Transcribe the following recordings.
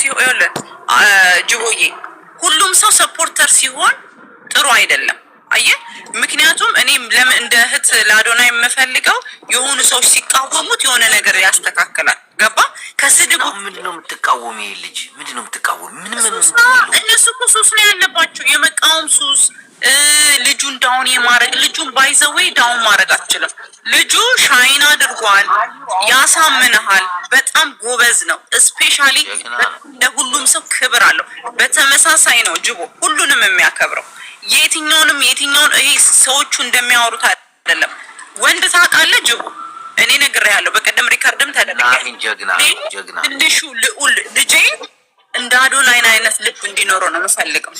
ሲሆን ጅቦዬ ሁሉም ሰው ሰፖርተር ሲሆን ጥሩ አይደለም። አየህ፣ ምክንያቱም እኔም ለምን እንደ እህት ለአዶናይ የምፈልገው የሆኑ ሰዎች ሲቃወሙት የሆነ ነገር ያስተካክላል። ገባ? ከስድቡ ምንድነው የምትቃወሚ? ልጅ ምንድነው የምትቃወሚ? እነሱ እኮ ሱስ ነው ያለባቸው፣ የመቃወም ሱስ። ልጁን ዳውን የማድረግ ልጁን ባይዘወይ ዳውን ማድረግ አትችልም። ልጁ ሻይን አድርጓል፣ ያሳምንሃል። በጣም ጎበዝ ነው። እስፔሻሊ ለሁሉም ሰው ክብር አለው። በተመሳሳይ ነው ጅቦ ሁሉንም የሚያከብረው። የትኛውን ይሄ ሰዎቹ እንደሚያወሩት አይደለም። ወንድ ታውቃለህ ጅቦ፣ እኔ ነግሬሃለሁ። በቀደም ሪካርድም ተደረገ። ትንሹ ልዑል ልጄ እንደ አዶናይ አይነት ልብ እንዲኖረው ነው የምፈልገው።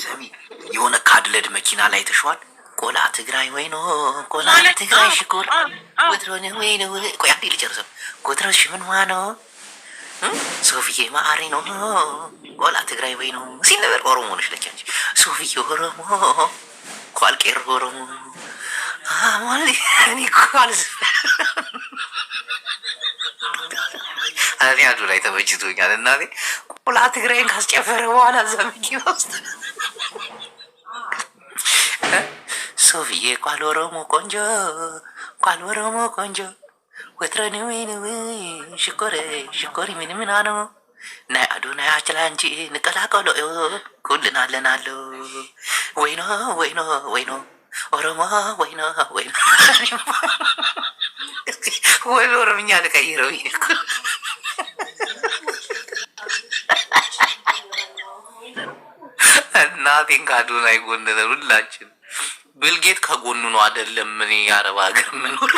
የሆነ ካድለድ መኪና ላይ ተሽዋል። ቆላ ትግራይ ወይ ነው ቆላ ትግራይ ሽኮር ወትሮነ ወይ ነው ቆይ አንዴ ልጨርሰው። ኮትሮሽ ምን ማነው ሶፊዬ ማአሪ ነው ቆላ ትግራይ ወይ ነው ሲል ነበር። ኦሮሞ ነሽ ለኪ አንቺ ሶፊዬ ኦሮሞ ቋልቄር ኦሮሞ አማሊ እኔ ቋልዝ አዲያዱ ላይ ተበጅቶኛል። እናቴ ቆላ ትግራይን ካስጨፈረ በኋላ ዘመጊ ውስጥ ሶፊዬ ቋል ኦሮሞ ቆንጆ ቋል ኦሮሞ ቆንጆ ወትረኒ ወይኔ ሽኮሬ ሽኮሪ ምን ምን ነው ናይ አዶናይ አችላንቺ ንቀላቀሎ ኩልና አለናለሁ ወይኖ ወይኖ ወይኖ ኦሮሞ ወይኖ ወይኖ ወይ ኦሮምኛ ልቀይረው ይልኩ እናቴን ከአዶናይ ጎን ነው ሁላችን። ቢልጌት ከጎኑ ነው አይደለም? ምን ያረባ ሀገር ምን ሁሉ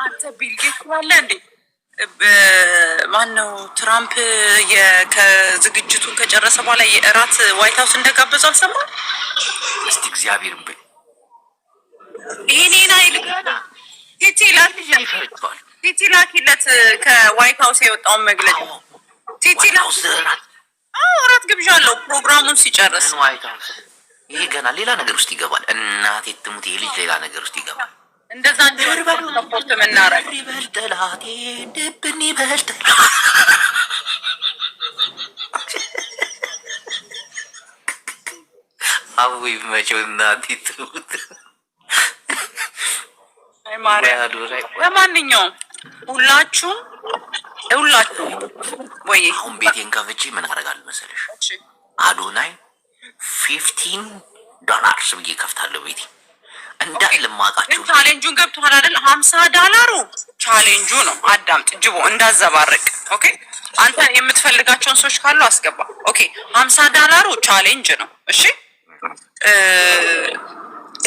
አንተ ቢልጌት ዋለ እንዴ? ማነው ትራምፕ ከዝግጅቱን ከጨረሰ በኋላ የእራት ዋይት ሃውስ እንደጋበዘው አልሰማህ? እስቲ እግዚአብሔርን በይ ይሄኔና ይልካና ቲቲ ላኪለት ከዋይት ሃውስ የወጣውን መግለጫ ቲቲ ላኪለት። እራት ግብዣ አለው ፕሮግራሙን ሲጨርስ ዋይት ሃውስ። ይሄ ገና ሌላ ነገር ውስጥ ይገባል። እናቴ ትሙት ይሄ ልጅ ሌላ ነገር ውስጥ ይገባል። እንደዛ እንዲወርባሉ ሰፖርት ምናረግ ይበልጥላቴ ድብን ይበልጥ አውይ መቼው እናቴ ትሙት። አይ ማርያም። ለማንኛውም ሁላችሁም ወይ አሁን ቤቴን ከፍቼ ምን አደርጋለሁ መሰለሽ? አዶናይ $15 ብዬ ከፍታለሁ ቤቴ እንዳለ ማቃቸው። ቻሌንጁን ገብቷል አይደል? $50 ቻሌንጁ ነው። አዳምጥ ጅቦ እንዳዘባርቅ። ኦኬ አንተ የምትፈልጋቸውን ሰዎች ካሉ አስገባ። ኦኬ $50 ቻሌንጅ ነው። እሺ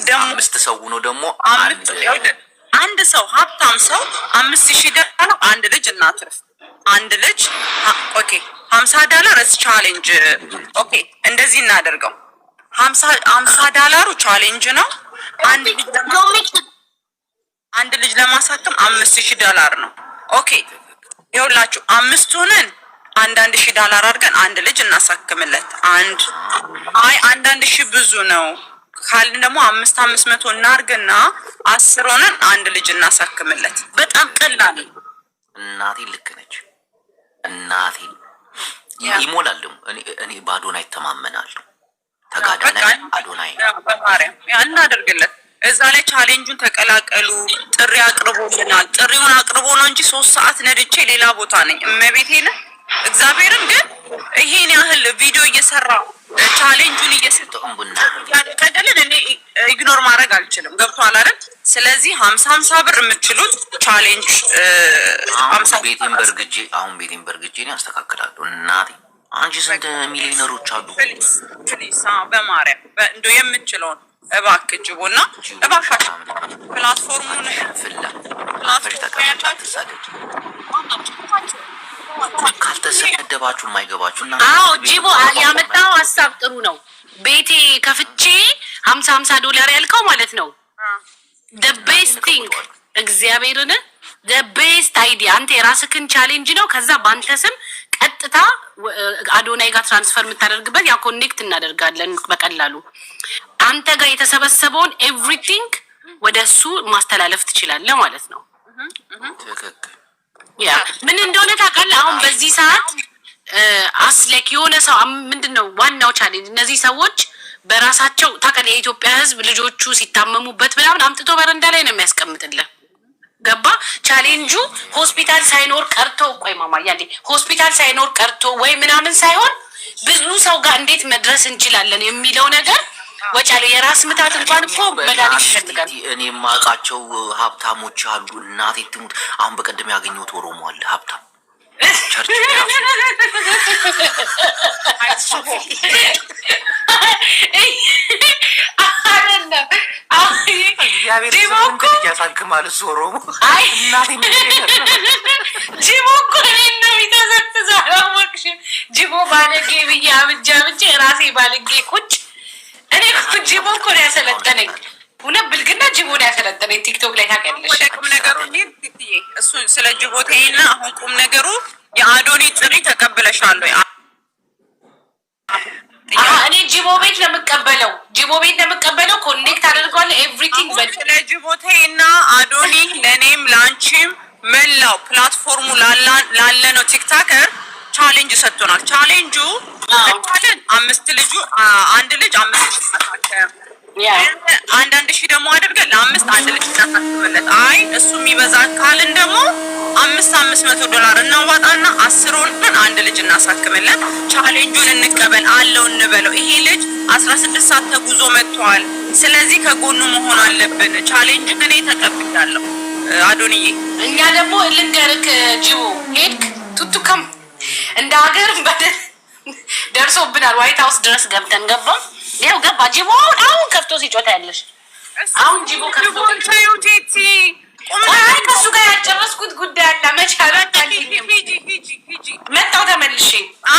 ደግሞ 5 ሰው ነው ደግሞ አንድ ሰው ሀብታም ሰው $5000 አንድ ልጅ እናትርፍ። አንድ ልጅ ኦኬ $50 ቻሌንጅ። ኦኬ እንደዚህ እናደርገው። $50 ቻሌንጅ ነው። አንድ ልጅ ለማሳከም $5000 ነው። ኦኬ ይኸውላችሁ 5 ሆነን አንዳንድ $1000 አድርገን አንድ ልጅ እናሳክምለት። አንዳንድ ሺህ ብዙ ነው ካልን ደግሞ 500 እናርግና 10 ሆነን አንድ ልጅ እናሳክምለት። በጣም ቀላል። እናቴ ልክ ነች። እናቴ ይሞላል። እኔ በአዶናይ ተማመናለሁ። ተጋዳላይ አዶናይ በማርያም እናደርግለት። እዛ ላይ ቻሌንጁን ተቀላቀሉ። ጥሪ አቅርቦልናል። ጥሪውን አቅርቦ ነው እንጂ 3 ሰዓት ነድቼ ሌላ ቦታ ነኝ። እመቤቴን እግዚአብሔርን ግን ይሄን ያህል ቪዲዮ እየሰራ ቻሌንጁን እየሰጠውን ቡና ያደረገልን እኔ ኢግኖር ማድረግ አልችልም። ገብቷል አይደል? ስለዚህ 50 ብር የምትችሉት ቻሌንጅ 50 ቤቴን በርግጄ ነው ያስተካክላለሁ። እናቴ አንቺ ስንት ሚሊዮነሮች አሉ። ፕሊስ በማርያም እንደው የምትችለውን እባክህ ጅቦና እባካችሁ ፕላትፎርሙን ካልተሰደባችሁ የማይገባችሁ እና ጂቦ ያመጣው ሀሳብ ጥሩ ነው። ቤቴ ከፍቼ $50 ያልከው ማለት ነው። the best thing እግዚአብሔርን the best idea። አንተ የራስህን ቻሌንጅ ነው። ከዛ ባንተ ስም ቀጥታ አዶናይ ጋር ትራንስፈር የምታደርግበት ያ ኮኔክት እናደርጋለን በቀላሉ። አንተ ጋር የተሰበሰበውን ኤቭሪቲንግ ወደሱ ማስተላለፍ ትችላለህ ማለት ነው። ያ ምን እንደሆነ ታውቃለህ? አሁን በዚህ ሰዓት አስለክ የሆነ ሰው ምንድነው ዋናው ቻሌንጅ? እነዚህ ሰዎች በራሳቸው ታውቃለህ፣ የኢትዮጵያ ሕዝብ ልጆቹ ሲታመሙበት ምናምን አምጥቶ በረንዳ ላይ ነው የሚያስቀምጥልን። ገባ? ቻሌንጁ ሆስፒታል ሳይኖር ቀርቶ ቆይ ማማ ያንዴ ሆስፒታል ሳይኖር ቀርቶ ወይ ምናምን ሳይሆን ብዙ ሰው ጋር እንዴት መድረስ እንችላለን የሚለው ነገር ወጫለ የራስ ምታት እንኳን እኮ መድኃኒት ይፈልጋል። እኔ የማውቃቸው ሀብታሞች አሉ። እናቴ ትሙት አሁን በቀደም ያገኘሁት ኦሮሞ አለ ሀብታም ቸርች ያሳክማል እሱ ኦሮሞ። ጂቦ እኮ እኔን ነው የሚተዘትዘው። አላወቅሽም? ጂቦ ባለጌ ብዬ አብጃ ብቻ የራሴ ባለጌ ቁጭ እኔ ጂቦ እኮ ነው ያሰለጠነኝ። እውነት ብልግና ጂቦ ነው ያሰለጠነኝ። ቲክቶክ ላይ ታውቂያለሽ? ወደ ቁም ነገሩ እሱ ስለ ጅቦቴና አሁን ቁም ነገሩ የአዶኒ ጥሪ ተቀብለሻል ወይ? እኔ ጂቦ ቤት ነው የምቀበለው። ጂቦ ቤት ነው የምቀበለው። ኮኔክት አደርገዋለሁ ኤቭሪቲንግ። ስለ ጅቦቴና አዶኒ ለእኔም ለአንቺም መላው ፕላትፎርሙ ላለ ነው ቲክታከር ቻሌንጅ ሰጥቶናል። ቻሌንጁ አንድ ልጅ 5 አንዳንድ ሺህ ደግሞ አድርገን ለ5 አንድ ልጅ እናሳክምለት። አይ እሱ የሚበዛ ካልን ደግሞ $500 እናዋጣና 10 አንድ ልጅ እናሳክምለት። ቻሌንጁን እንቀበል አለው እንበለው። ይሄ ልጅ 16 ሰዓት ተጉዞ መጥቷል። ስለዚህ ከጎኑ መሆን አለብን። ቻሌንጅ እኔ ተቀብያለሁ አዶንዬ። እኛ ደግሞ ልንገርክ ጂቦ ሄድክ ቱቱከም እንደ ሀገር በደል ደርሶብናል። ዋይት ሀውስ ድረስ ገብተን ገባም ይኸው ገባ ጂቦ አሁን ከፍቶ ሲጮታ ያለሽ አሁን ጂቦ ከፍቶ ቴቲ ከሱ ጋር ያጨረስኩት ጉዳይ አለ። መቻላ መጣው ተመልሼ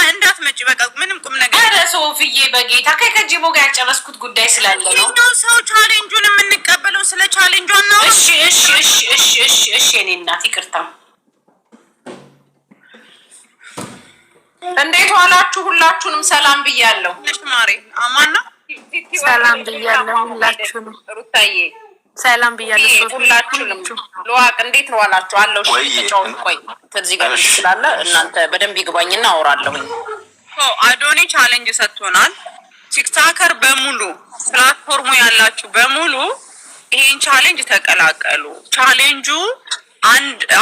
እንዳትመጪ በቃ ምንም ቁም ነገር። ኧረ ሶፍዬ በጌታ ከጂቦ ጋር ያጨረስኩት ጉዳይ ስላለ ነው። ሰው ቻሌንጁን የምንቀበለው ስለ ቻሌንጁ ነው። እሺ የኔ እናት ይቅርታ። እንዴት ዋላችሁ? ሁላችሁንም ሰላም ብያለሁ። ማሬ አማን ነው። ሰላም ብያለሁ ሁላችሁንም። ሩታዬ ሰላም ብያለሁ ሁላችሁንም። ለዋቅ እንዴት ነው ዋላችሁ? አለው ተጫውት። ቆይ ከዚህ ጋር ይችላል። እናንተ በደንብ ይግባኝና አወራለሁኝ። አዶኒ ቻሌንጅ ሰጥቶናል። ቲክታከር በሙሉ ፕላትፎርሙ ያላችሁ በሙሉ ይሄን ቻሌንጅ ተቀላቀሉ። ቻሌንጁ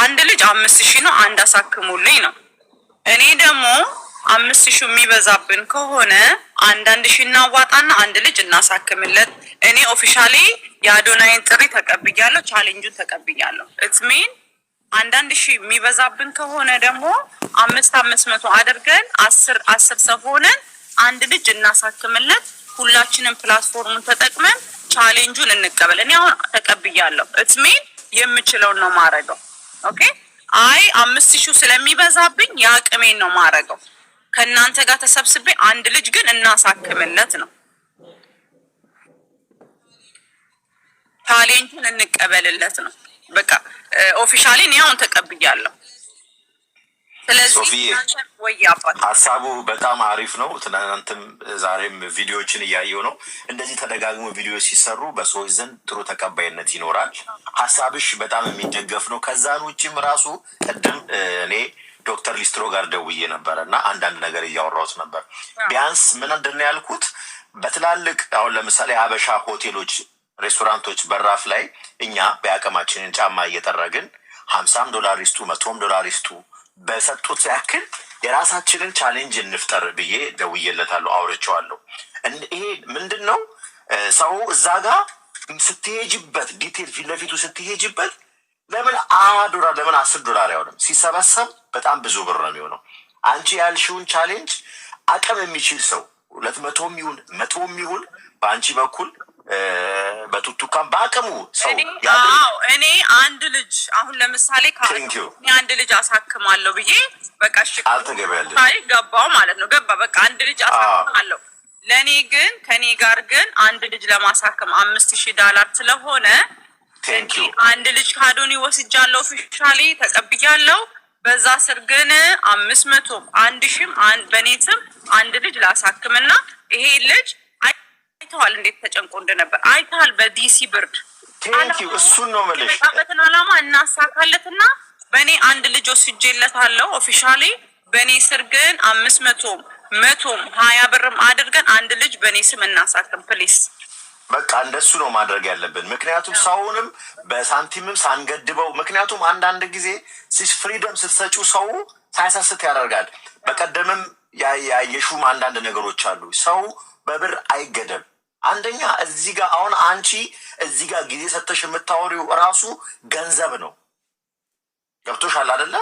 አንድ ልጅ 5000 ነው። አንድ አሳክሙልኝ ነው። እኔ ደግሞ 5000 የሚበዛብን ከሆነ አንዳንድ ሺህ እናዋጣና አንድ ልጅ እናሳክምለት። እኔ ኦፊሻሊ የአዶናይን ጥሪ ተቀብያለሁ። ቻሌንጁን ተቀብያለሁ። ኢትስ ሚን አንዳንድ ሺህ የሚበዛብን ከሆነ ደግሞ 500 አድርገን 10 ሰው ሆነን አንድ ልጅ እናሳክምለት። ሁላችንም ፕላትፎርሙን ተጠቅመን ቻሌንጁን እንቀበል። እኔ አሁን ተቀብያለሁ። ኢትስ ሚን የምችለውን ነው ማረገው። ኦኬ አይ 5000 ስለሚበዛብኝ የአቅሜን ነው ማረገው። ከእናንተ ጋር ተሰብስቤ አንድ ልጅ ግን እናሳክምለት ነው። ቻሌንጁን እንቀበልለት ነው። በቃ ኦፊሻሊ እኔ አሁን ተቀብያለሁ። ስለዚህ ሀሳቡ በጣም አሪፍ ነው። ትናንትም ዛሬም ቪዲዮዎችን እያየው ነው። እንደዚህ ተደጋግሞ ቪዲዮ ሲሰሩ በሰዎች ዘንድ ጥሩ ተቀባይነት ይኖራል። ሀሳብሽ በጣም የሚደገፍ ነው። ከዛን ውጭም ራሱ ቅድም እኔ ዶክተር ሊስትሮ ጋር ደውዬ ነበረ እና አንዳንድ ነገር እያወራሁት ነበር። ቢያንስ ምንድን ነው ያልኩት፣ በትላልቅ አሁን ለምሳሌ ሀበሻ ሆቴሎች፣ ሬስቶራንቶች በራፍ ላይ እኛ በአቅማችንን ጫማ እየጠረግን $50 ይስጡ $100 ይስጡ በሰጡት ያክል የራሳችንን ቻሌንጅ እንፍጠር ብዬ ደውዬለታለሁ፣ አውርቼዋለሁ። ይሄ ምንድን ነው ሰው እዛ ጋር ስትሄጅበት ዲቴል ፊት ለፊቱ ስትሄጅበት ለምን $1 ለምን $10 አይሆንም? ሲሰበሰብ በጣም ብዙ ብር ነው የሚሆነው። አንቺ ያልሽውን ቻሌንጅ አቅም የሚችል ሰው 200 ይሁን 100 ይሁን በአንቺ በኩል በቱቱካም በአቅሙ ሰው እኔ አንድ ልጅ አሁን ለምሳሌ አንድ ልጅ አሳክማለሁ ብዬ በቃ ገባው ማለት ነው። ገባ በቃ አንድ ልጅ አሳክማለሁ። ለእኔ ግን ከኔ ጋር ግን አንድ ልጅ ለማሳከም $5000 ስለሆነ አንድ ልጅ ካዶኒ ወስጃለሁ፣ ኦፊሻሊ ተቀብያለሁ። በዛ ስር ግን 500 1000 በኔትም አንድ ልጅ ላሳክምና ይሄ ልጅ አይተዋል እንዴት ተጨንቆ እንደነበር አይተሃል። በዲሲ ብርድ እሱን ነው የምልሽ። በተን ዓላማ እናሳካለትና በእኔ አንድ ልጅ ወስጄለታለሁ ኦፊሻሊ። በእኔ ስር ግን 500 100 20 ብርም አድርገን አንድ ልጅ በእኔ ስም እናሳክም ፕሊስ። በቃ እንደሱ ነው ማድረግ ያለብን። ምክንያቱም ሰውንም በሳንቲምም ሳንገድበው፣ ምክንያቱም አንዳንድ ጊዜ ፍሪደም ስትሰጪው ሰው ሳይሰስት ያደርጋል። በቀደምም ያየሹም አንዳንድ ነገሮች አሉ። ሰው በብር አይገደም። አንደኛ እዚህ ጋር አሁን አንቺ እዚህ ጋር ጊዜ ሰተሽ የምታወሪው እራሱ ገንዘብ ነው። ገብቶሻል አይደለ?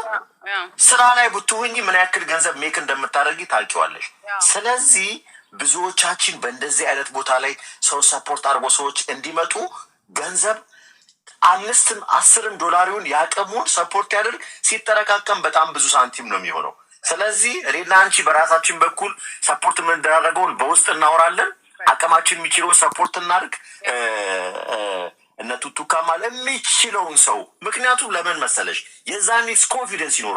ስራ ላይ ብትሆኚ ምን ያክል ገንዘብ ሜክ እንደምታደርጊ ታውቂዋለሽ። ስለዚህ ብዙዎቻችን በእንደዚህ አይነት ቦታ ላይ ሰው ሰፖርት አድርጎ ሰዎች እንዲመጡ ገንዘብ 5ም 10ም ዶላሪውን ያቅሙን ሰፖርት ያደርግ ሲጠረቃቀም በጣም ብዙ ሳንቲም ነው የሚሆነው። ስለዚህ እኔና አንቺ በራሳችን በኩል ሰፖርት የምንደራረገውን በውስጥ እናወራለን። አቅማችን የሚችለውን ሰፖርት እናድርግ። እነ ቱቱካ ማለት የሚችለውን ሰው ምክንያቱም ለምን መሰለሽ የዛኔ ኮንፊደንስ ይኖራል።